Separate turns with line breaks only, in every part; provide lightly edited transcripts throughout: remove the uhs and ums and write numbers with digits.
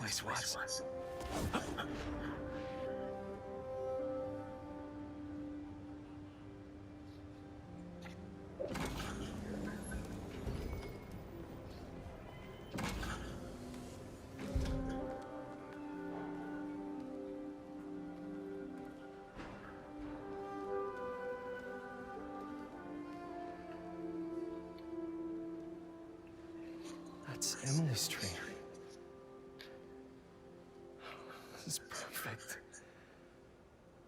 place was. That's Emily's tree. This is perfect.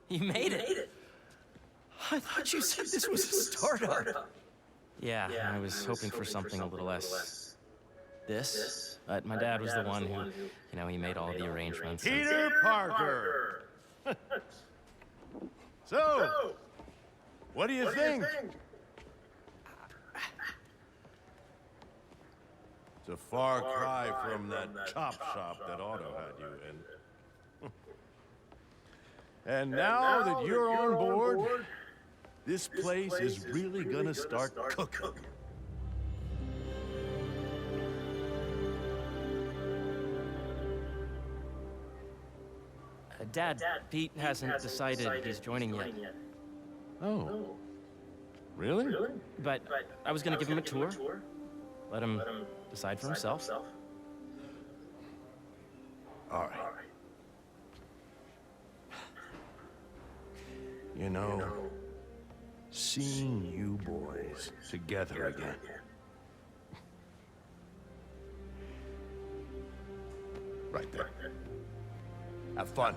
You made it.
I thought you said this was a startup.
Yeah, I was hoping for something a little less this, but my dad was the one who, he made all the arrangements.
Peter Parker! So, what do you think? It's a far cry from that chop shop that Otto had you in. And now that you're on board, this place is really gonna start cooking.
Dad, Pete hasn't decided he's joining yet.
Oh. Really?
But I was gonna give him a tour, let him decide for himself.
All right. You know, seeing you boys together again. Right there. Have fun.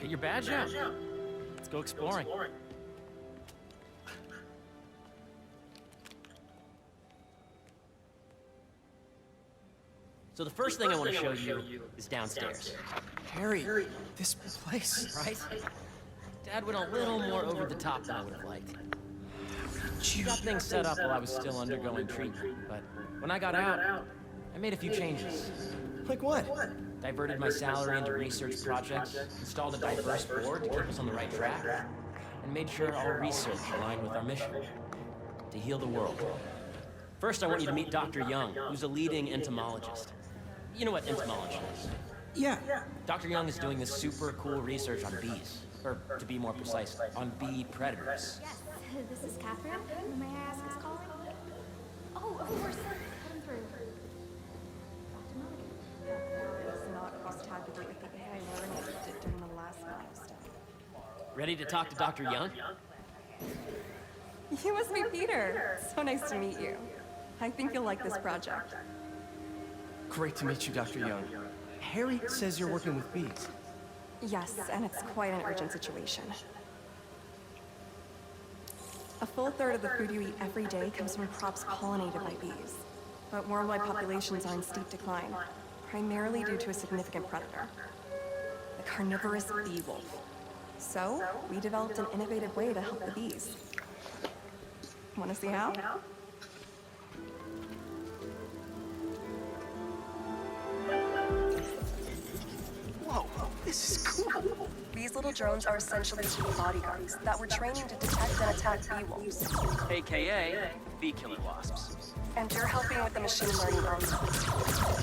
Get your badge out. Let's go exploring. So the first thing I want to show you is downstairs.
Harry, this place.
Right? Dad went a little more over the top than I would have liked. He got things set up while I was still undergoing treatment, but when I got out, I made a few changes.
Like what?
Diverted my salary into research projects, installed a diverse board to keep us on the right track, and made sure all research aligned with our mission, to heal the world. First, I want you to meet Dr. Young, who's a leading entomologist. You know what entomology is?
Yeah.
Dr. Young is doing this super cool research on bees, or to be more precise, on bee predators.
Yes, this is Catherine. May I ask who's calling? Oh, of course. Put him through.
It's not as tabulated the way I learned it during the last milestone.
Ready to talk to Dr. Young?
You must be Peter. So nice to meet you. I think you'll like this project.
Great to meet you, Dr. Young. Harry says you're working with bees.
Yes, and it's quite an urgent situation. A full third of the food you eat every day comes from crops pollinated by bees. But worldwide populations are in steep decline, primarily due to a significant predator, the carnivorous bee wolf. So, we developed an innovative way to help the bees. Want to see how?
Whoa, this is cool.
These little drones are essentially bee bodyguards that were training to detect and attack bee wolves.
AKA bee killer wasps.
And you're helping with the machine learning algorithm.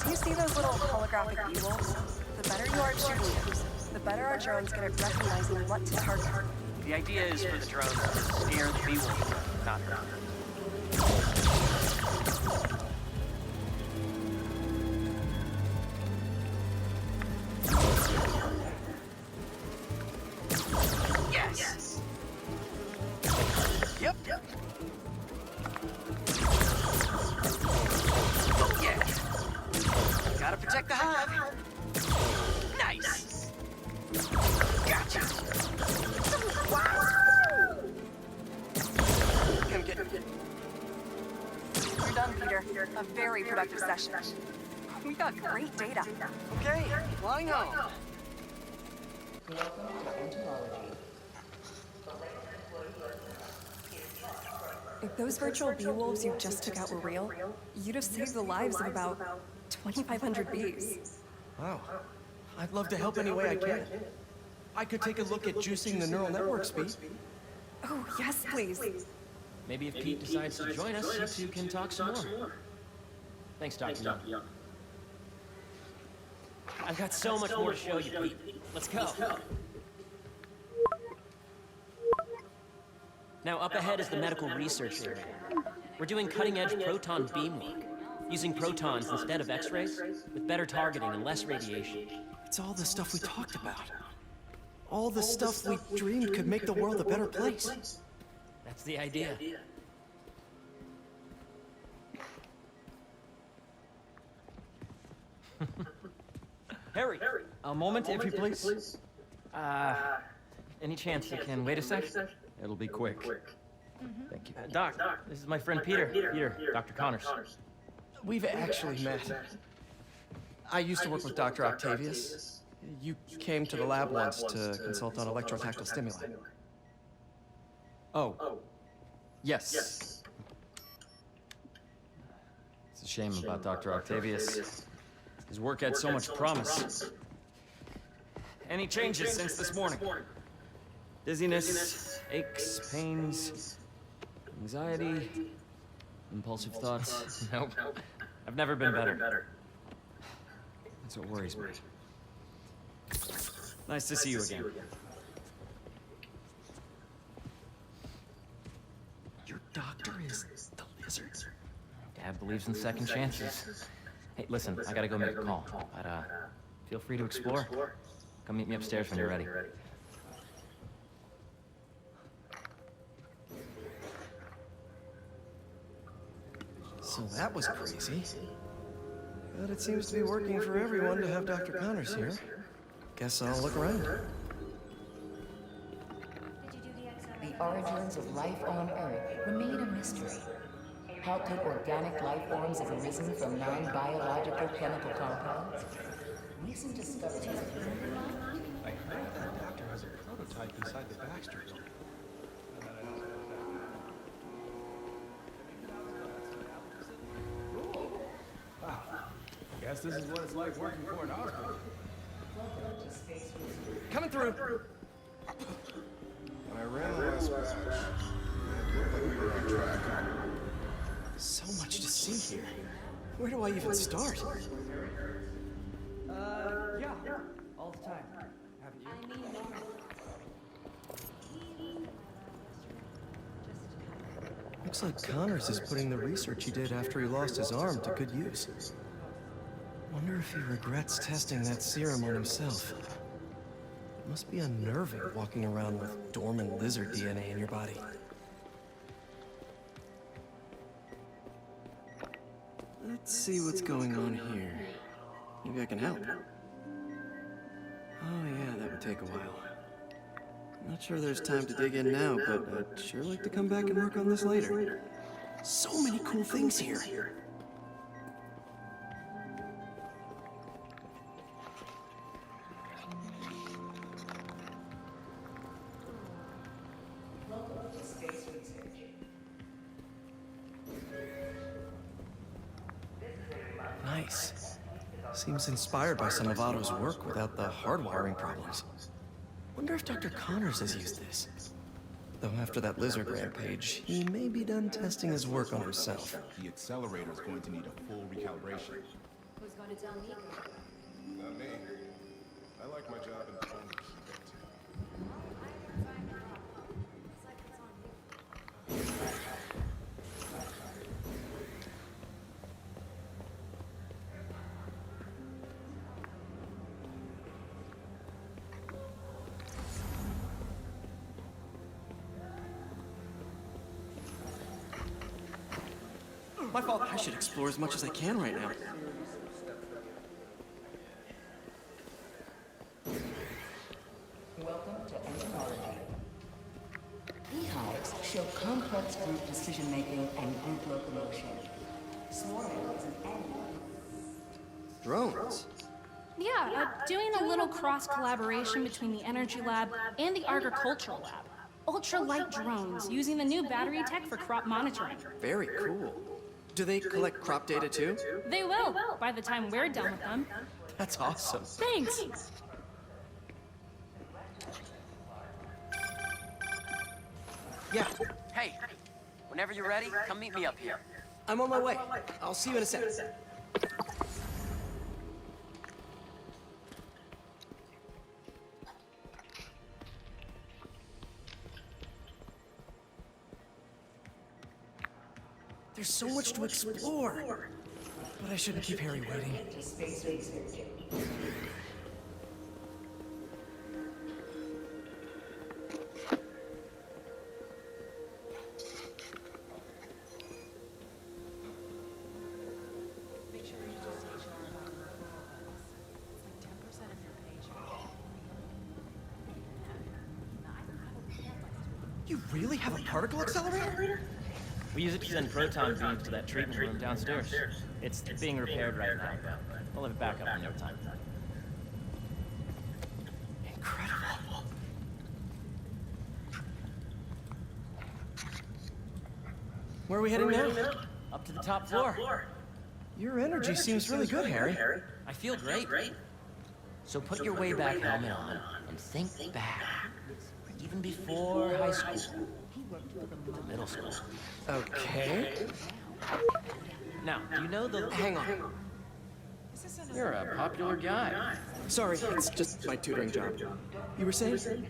Do you see those little holographic bee wolves? The better you are at shooting them, the better our drones get at recognizing what to target.
The idea is for the drones to scare the bee wolf, not her. Yes! Yep. Oh yeah! Gotta protect the hive. Nice! Gotcha! Wow! Come get him.
You're done, Peter. A very productive session. We got great data.
Okay, flying home.
If those virtual bee wolves you just took out were real, you'd have saved the lives of about 2,500 bees.
Wow. I'd love to help any way I can. I could take a look at juicing the neural network speed.
Oh, yes, please.
Maybe if Pete decides to join us, you two can talk some more. Thanks, Dr. Young. I've got so much more to show you, Pete. Let's go. Now, up ahead is the medical research area. We're doing cutting-edge proton beam work, using protons instead of X-rays, with better targeting and less radiation.
It's all the stuff we talked about. All the stuff we dreamed could make the world a better place.
That's the idea. Harry, a moment, if you please. Any chance you can wait a sec?
It'll be quick. Thank you.
Doc, this is my friend Peter. Peter, Dr. Connors.
We've actually met. I used to work with Dr. Octavius. You came to the lab once to consult on electrotactile stimuli.
Oh. Yes. It's a shame about Dr. Octavius. His work had so much promise.
Any changes since this morning?
Dizziness, aches, pains, anxiety, impulsive thoughts.
Nope. I've never been better.
That's what worries me. Nice to see you again.
Your doctor is the lizard.
Dad believes in second chances. Hey, listen, I gotta go make a call. But, feel free to explore. Come meet me upstairs when you're ready.
So that was crazy. But it seems to be working for everyone to have Dr. Connors here. Guess I'll look around.
The origins of life on Earth remain a mystery. How could organic life forms have arisen from non-biological chemical compounds? Recent discoveries of
I heard that doctor has a prototype inside the Baxter building.
Guess this is what it's like working for an hospital.
Coming through.
When I ran the last batch, it looked like we were on track.
So much to see here. Where do I even start?
Yeah. All the time. Haven't you?
Looks like Connors is putting the research he did after he lost his arm to good use. Wonder if he regrets testing that serum on himself. Must be unnerving walking around with dormant lizard DNA in your body. Let's see what's going on here. Maybe I can help. Oh yeah, that would take a while. Not sure there's time to dig in now, but I'd sure like to come back and work on this later. So many cool things here. Nice. Seems inspired by some of Otto's work without the hardwiring problems. Wonder if Dr. Connors has used this. Though after that lizard rampage, he may be done testing his work on himself.
The accelerator is going to need a full recalibration.
Who's going to tell me?
Not me. I like my job in the phone to keep it.
My fault. I should explore as much as I can right now.
Welcome to entomology. Beehives show complex group decision-making and group locomotion. Swarming is an animal.
Drones.
Yeah, doing a little cross-collaboration between the Energy Lab and the Agricultural Lab. Ultra-light drones using the new battery tech for crop monitoring.
Very cool. Do they collect crop data too?
They will, by the time we're done with them.
That's awesome.
Thanks.
Yeah,
Hey, whenever you're ready, come meet me up here.
I'm on my way. I'll see you in a sec. There's so much to explore. But I shouldn't keep Harry waiting.
Space research.
You really have a particle accelerator?
We use it to send proton beams to that treatment room downstairs. It's being repaired right now. We'll have it back up in no time.
Incredible. Where are we heading now?
Up to the top floor.
Your energy seems really good, Harry.
I feel great. So put your way back helmet on and think back. Even before high school. To middle school.
Okay.
Now, do you know the...
Hang on.
You're a popular guy.
Sorry, it's just my tutoring job. You were saying?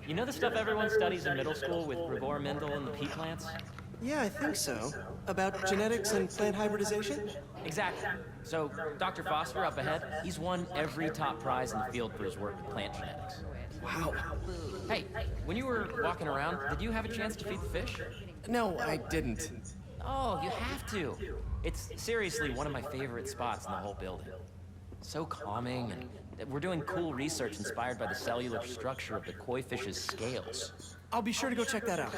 You know the stuff everyone studies in middle school with Gregor Mendel and the pea plants?
Yeah, I think so. About genetics and plant hybridization?
Exactly. So, Dr. Foster up ahead, he's won every top prize in the field for his work with plant genetics.
Wow.
Hey, when you were walking around, did you have a chance to feed the fish?
No, I didn't.
Oh, you have to. It's seriously one of my favorite spots in the whole building. So calming, and we're doing cool research inspired by the cellular structure of the koi fish's scales.
I'll be sure to go check that out.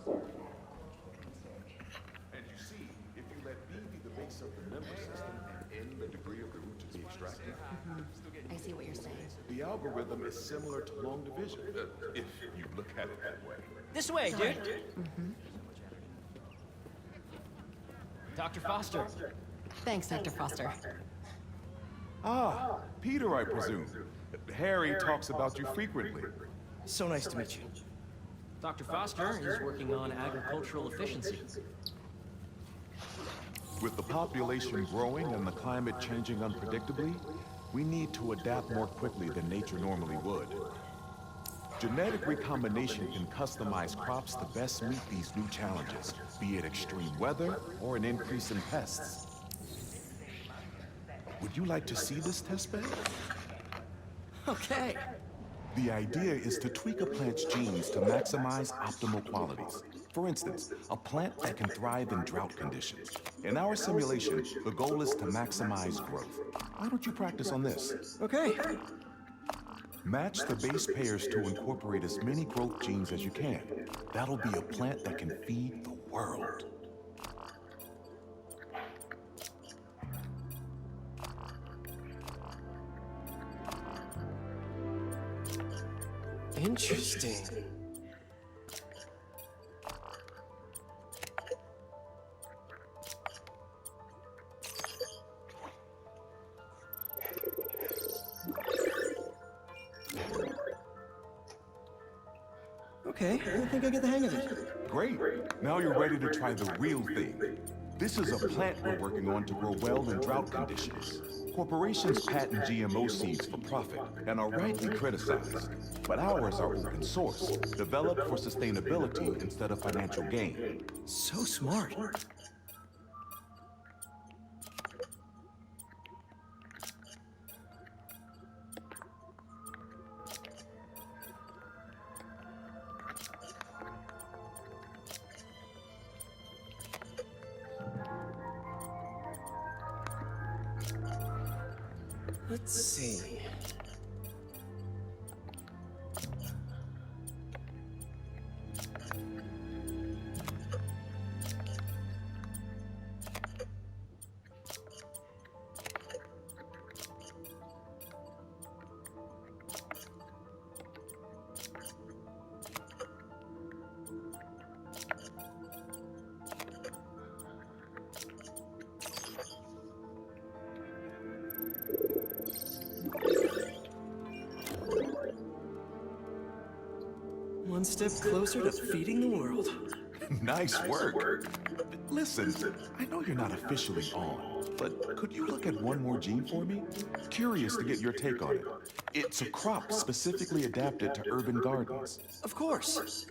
And you see, if you let B be the base of the member system and N the degree of the root to be extracted,
I see what you're saying.
the algorithm is similar to long division, if you look at it that way.
This way, dude. Dr. Foster.
Thanks, Dr. Foster.
Ah, Peter, I presume. Harry talks about you frequently.
So nice to meet you.
Dr. Foster is working on agricultural efficiency.
With the population growing and the climate changing unpredictably, we need to adapt more quickly than nature normally would. Genetic recombination can customize crops to best meet these new challenges, be it extreme weather or an increase in pests. Would you like to see this testbed?
Okay.
The idea is to tweak a plant's genes to maximize optimal qualities. For instance, a plant that can thrive in drought conditions. In our simulation, the goal is to maximize growth. Why don't you practice on this?
Okay.
Match the base pairs to incorporate as many growth genes as you can. That'll be a plant that can feed the world.
Interesting. Okay, I think I get the hang of it.
Great. Now you're ready to try the real thing. This is a plant we're working on to grow well in drought conditions. Corporations patent GMO seeds for profit and are rightly criticized. But ours are open source, developed for sustainability instead of financial gain.
So smart. Let's see. One step closer to feeding the world.
Nice work. Listen, I know you're not officially on, but could you look at one more gene for me? Curious to get your take on it. It's a crop specifically adapted to urban gardens.
Of course.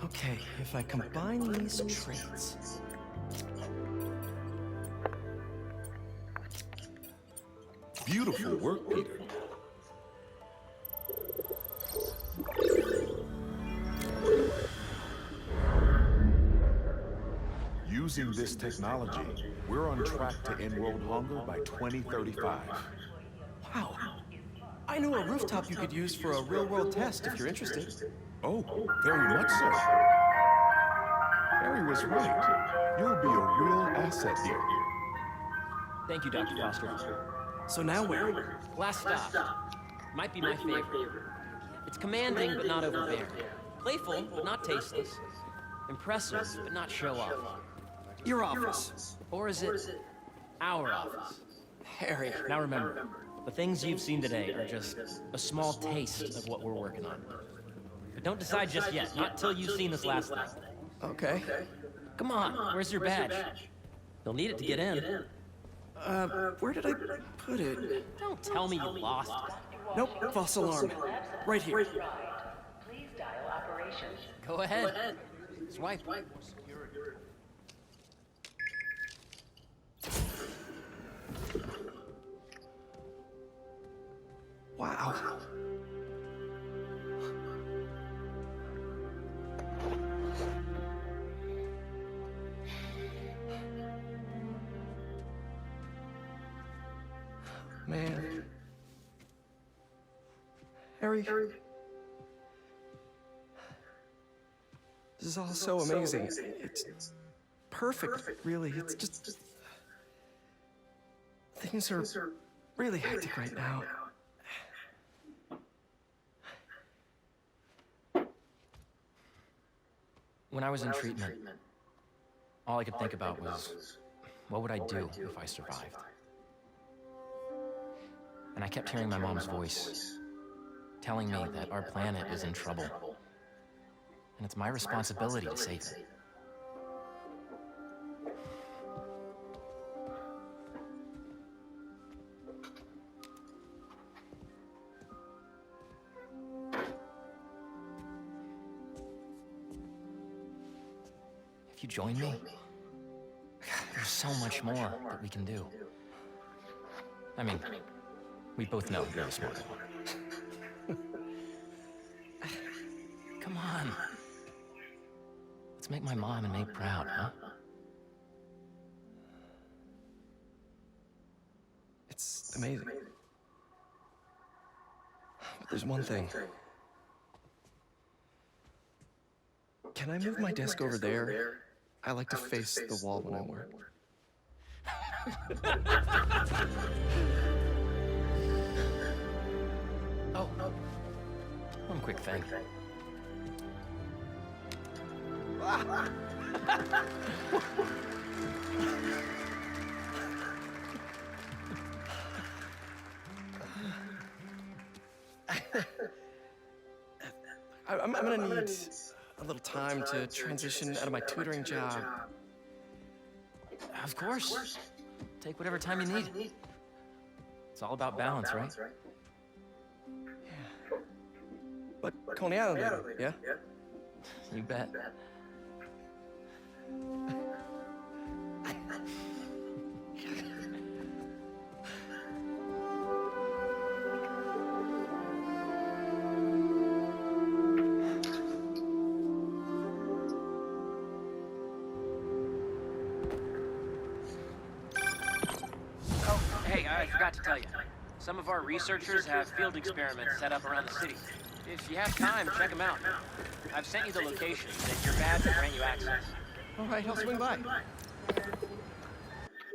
Okay, if I combine these traits...
Beautiful work, Peter. Using this technology, we're on track to end world hunger by 2035.
Wow. I know a rooftop you could use for a real-world test if you're interested.
Oh, very much so. Harry was right. You'll be a real asset here.
Thank you, Dr. Foster.
So now where?
Last stop. Might be my favorite. It's commanding, but not overbearing. Playful, but not tasteless. Impressive, but not show-off.
Your office.
Or is it our office?
Harry.
Now remember, the things you've seen today are just a small taste of what we're working on. But don't decide just yet, not till you've seen this last thing.
Okay.
Come on, where's your badge? You'll need it to get in.
Where did I put it?
Don't tell me you lost it.
Nope, false alarm. Right here.
Please dial operations.
Go ahead. Swipe.
Wow. Man. Harry. This is all so amazing. It's perfect, really. It's just... Things are really hectic right now.
When I was in treatment, all I could think about was, what would I do if I survived? And I kept hearing my mom's voice, telling me that our planet is in trouble. And it's my responsibility to save it. If you join me, there's so much more that we can do. I mean, we both know you're a smart one. Come on. Let's make my mom and Nate proud, huh?
It's amazing. But there's one thing. Can I move my desk over there? I like to face the wall when I work.
Oh, one quick thing.
I'm gonna need a little time to transition out of my tutoring job.
Of course. Take whatever time you need. It's all about balance, right?
But Coney Island later, yeah?
You bet. Hey, I forgot to tell you. Some of our researchers have field experiments set up around the city. If you have time, check them out. I've sent you the locations, and your badge will grant you access.
All right, I'll swing by.